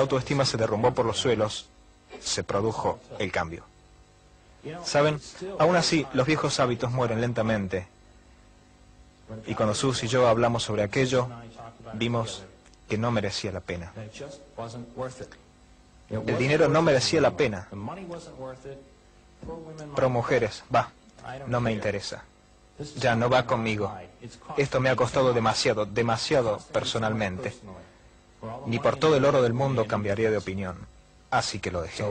autoestima se derrumbó por los suelos, se produjo el cambio. ¿Saben? Aún así, los viejos hábitos mueren lentamente. Y cuando Sus y yo hablamos sobre aquello, vimos que no merecía la pena. El dinero no merecía la pena. Pro mujeres, no me interesa. Ya no va conmigo. Esto me ha costado demasiado, demasiado personalmente. Ni por todo el oro del mundo cambiaría de opinión. Así que lo dejé.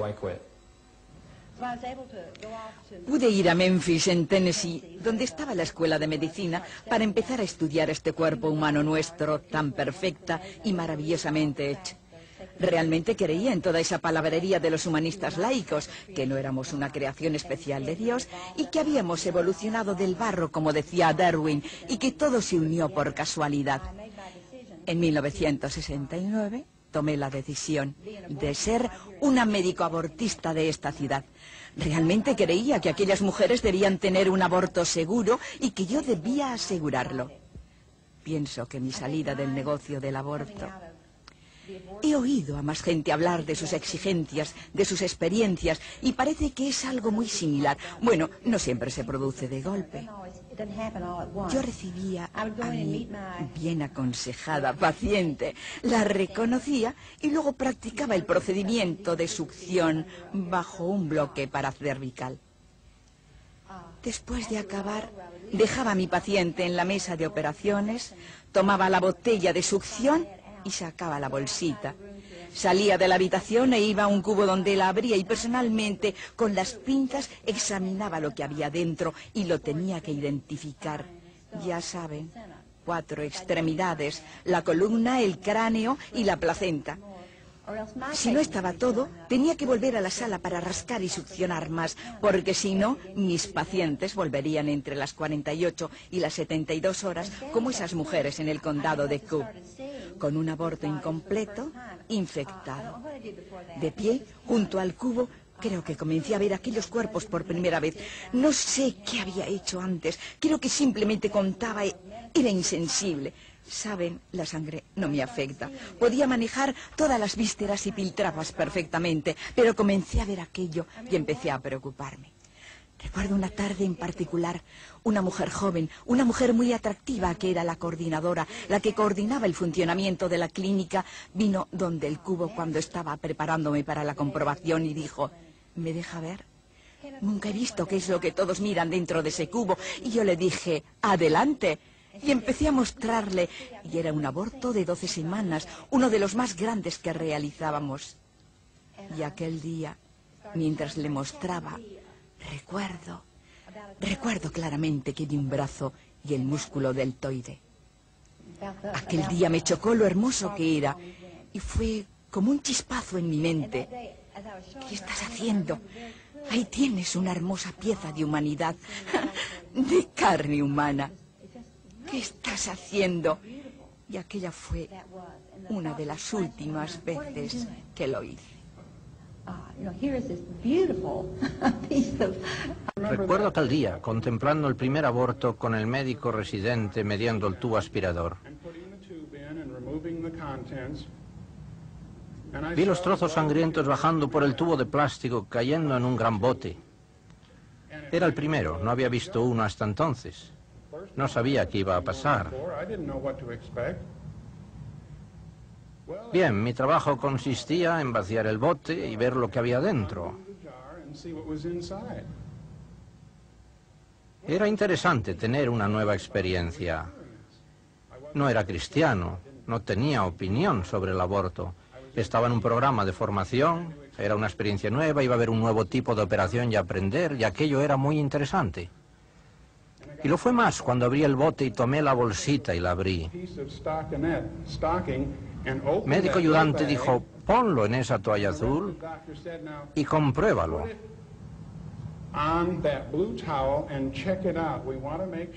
Pude ir a Memphis, en Tennessee, donde estaba la escuela de medicina, para empezar a estudiar este cuerpo humano nuestro, tan perfecta y maravillosamente hecho. Realmente creía en toda esa palabrería de los humanistas laicos, que no éramos una creación especial de Dios y que habíamos evolucionado del barro, como decía Darwin, y que todo se unió por casualidad. En 1969 tomé la decisión de ser una médico abortista de esta ciudad. Realmente creía que aquellas mujeres debían tener un aborto seguro y que yo debía asegurarlo. Pienso que mi salida del negocio del aborto... He oído a más gente hablar de sus exigencias, de sus experiencias, y parece que es algo muy similar. Bueno, no siempre se produce de golpe. Yo recibía a mi bien aconsejada paciente, la reconocía y luego practicaba el procedimiento de succión bajo un bloque paracervical. Después de acabar, dejaba a mi paciente en la mesa de operaciones, tomaba la botella de succión y sacaba la bolsita. Salía de la habitación e iba a un cubo donde la abría y personalmente, con las pinzas, examinaba lo que había dentro y lo tenía que identificar. Ya saben, 4 extremidades, la columna, el cráneo y la placenta. Si no estaba todo, tenía que volver a la sala para rascar y succionar más, porque si no, mis pacientes volverían entre las 48 y las 72 horas, como esas mujeres en el condado de Cook, con un aborto incompleto, infectado. De pie, junto al cubo, creo que comencé a ver aquellos cuerpos por primera vez. No sé qué había hecho antes, creo que simplemente contaba, era insensible. Saben, la sangre no me afecta. Podía manejar todas las vísceras y filtrarlas perfectamente, pero comencé a ver aquello y empecé a preocuparme. Recuerdo una tarde en particular, una mujer joven, una mujer muy atractiva que era la coordinadora, la que coordinaba el funcionamiento de la clínica, vino donde el cubo cuando estaba preparándome para la comprobación y dijo, ¿me deja ver? Nunca he visto qué es lo que todos miran dentro de ese cubo. Y yo le dije, ¡adelante! Y empecé a mostrarle, y era un aborto de 12 semanas, uno de los más grandes que realizábamos. Y aquel día, mientras le mostraba, recuerdo claramente que di un brazo y el músculo deltoide. Aquel día me chocó lo hermoso que era, y fue como un chispazo en mi mente. ¿Qué estás haciendo? Ahí tienes una hermosa pieza de humanidad, de carne humana. ¿Qué estás haciendo? Y aquella fue una de las últimas veces que lo hice. Recuerdo aquel día, contemplando el primer aborto con el médico residente mediando el tubo aspirador. Vi los trozos sangrientos bajando por el tubo de plástico, cayendo en un gran bote. Era el primero, no había visto uno hasta entonces. No sabía qué iba a pasar. Bien, mi trabajo consistía en vaciar el bote y ver lo que había dentro. Era interesante tener una nueva experiencia. No era cristiano, no tenía opinión sobre el aborto. Estaba en un programa de formación, era una experiencia nueva, iba a haber un nuevo tipo de operación y aprender, y aquello era muy interesante. Y lo fue más cuando abrí el bote y tomé la bolsita y la abrí. Médico ayudante dijo, ponlo en esa toalla azul y compruébalo.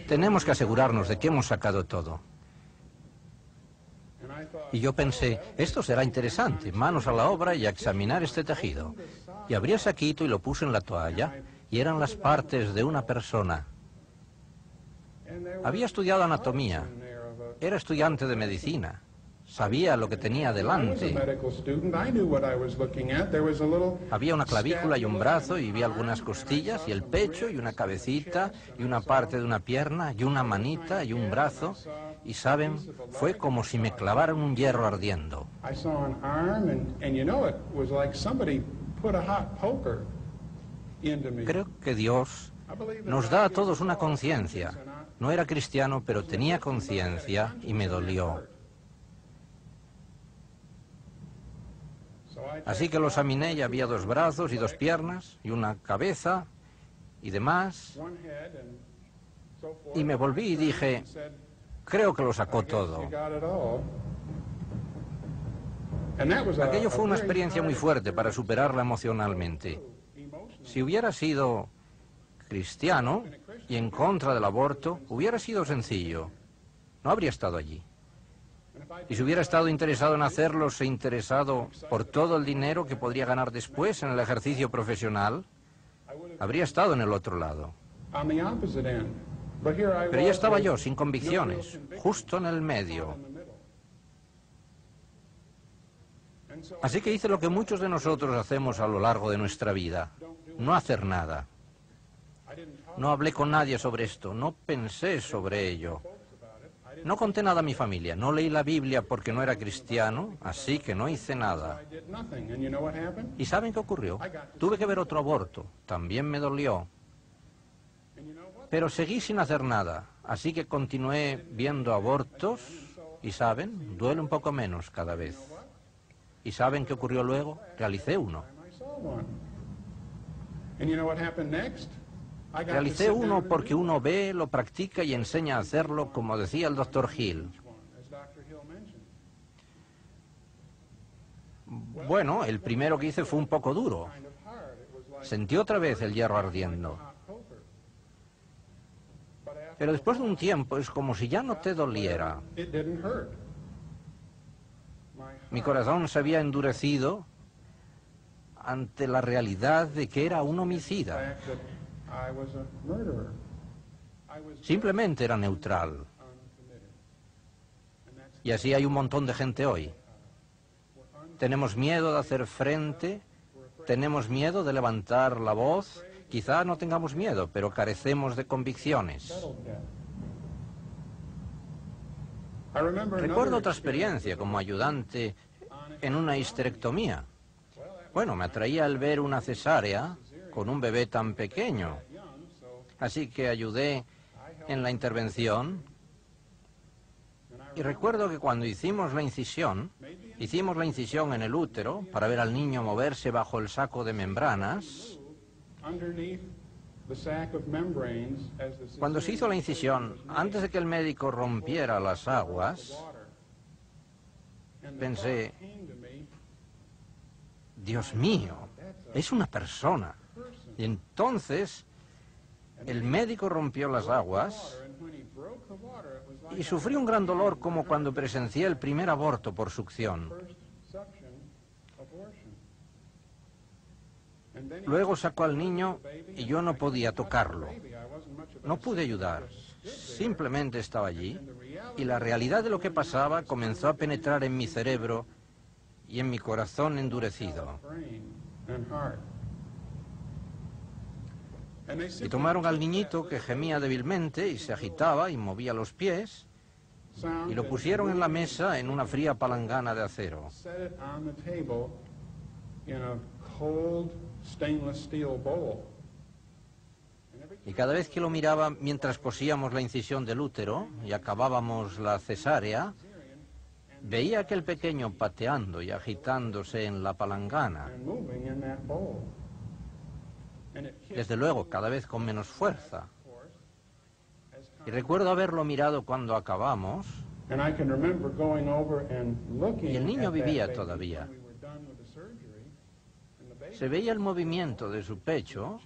Tenemos que asegurarnos de que hemos sacado todo. Y yo pensé, esto será interesante, manos a la obra y a examinar este tejido. Y abrí el saquito y lo puse en la toalla, y eran las partes de una persona. Había estudiado anatomía, era estudiante de medicina, Sabía lo que tenía delante. Había una clavícula y un brazo, y vi algunas costillas, y el pecho, y una cabecita, y una parte de una pierna, y una manita, y un brazo. Y saben, fue como si me clavaran un hierro ardiendo. Creo que Dios nos da a todos una conciencia. No era cristiano, pero tenía conciencia y me dolió. Así que lo examiné y había 2 brazos y 2 piernas y una cabeza y demás. Y me volví y dije, creo que lo sacó todo. Aquello fue una experiencia muy fuerte para superarla emocionalmente. Si hubiera sido cristiano y en contra del aborto, hubiera sido sencillo. No habría estado allí. Y si hubiera estado interesado en hacerlo, se interesado por todo el dinero que podría ganar después en el ejercicio profesional, habría estado en el otro lado. Pero ya estaba yo, sin convicciones, justo en el medio. Así que hice lo que muchos de nosotros hacemos a lo largo de nuestra vida, no hacer nada. No hablé con nadie sobre esto, no pensé sobre ello. No conté nada a mi familia, no leí la Biblia porque no era cristiano, así que no hice nada. ¿Y saben qué ocurrió? Tuve que ver otro aborto, también me dolió. Pero seguí sin hacer nada, así que continué viendo abortos y, ¿saben? Duele un poco menos cada vez. ¿Y saben qué ocurrió luego? Realicé uno. Realicé uno porque uno ve, lo practica y enseña a hacerlo, como decía el Dr. Hill. Bueno, el primero que hice fue un poco duro. Sentí otra vez el hierro ardiendo. Pero después de un tiempo es como si ya no te doliera. Mi corazón se había endurecido ante la realidad de que era un homicida. Simplemente era neutral. Y así hay un montón de gente hoy. Tenemos miedo de hacer frente, tenemos miedo de levantar la voz. Quizá no tengamos miedo, pero carecemos de convicciones. Recuerdo otra experiencia como ayudante en una histerectomía. Bueno, me atraía el ver una cesárea con un bebé tan pequeño. Así que ayudé en la intervención. Y recuerdo que cuando hicimos la incisión en el útero para ver al niño moverse bajo el saco de membranas. Cuando se hizo la incisión, antes de que el médico rompiera las aguas, pensé, Dios mío, es una persona. Y entonces el médico rompió las aguas y sufrí un gran dolor como cuando presencié el primer aborto por succión. Luego sacó al niño y yo no podía tocarlo. No pude ayudar. Simplemente estaba allí y la realidad de lo que pasaba comenzó a penetrar en mi cerebro y en mi corazón endurecido. Y tomaron al niñito que gemía débilmente y se agitaba y movía los pies y lo pusieron en la mesa en una fría palangana de acero. Y cada vez que lo miraba mientras cosíamos la incisión del útero y acabábamos la cesárea, veía a aquel pequeño pateando y agitándose en la palangana. Desde luego, cada vez con menos fuerza. Y recuerdo haberlo mirado cuando acabamos, y el niño vivía todavía. Se veía el movimiento de su pecho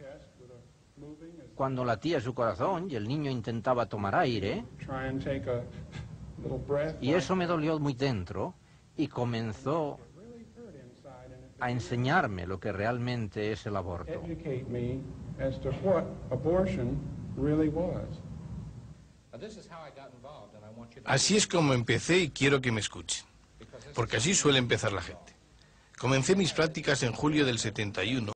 cuando latía su corazón y el niño intentaba tomar aire, y eso me dolió muy dentro y comenzó a enseñarme lo que realmente es el aborto. Así es como empecé y quiero que me escuchen. porque así suele empezar la gente. Comencé mis prácticas en julio del 71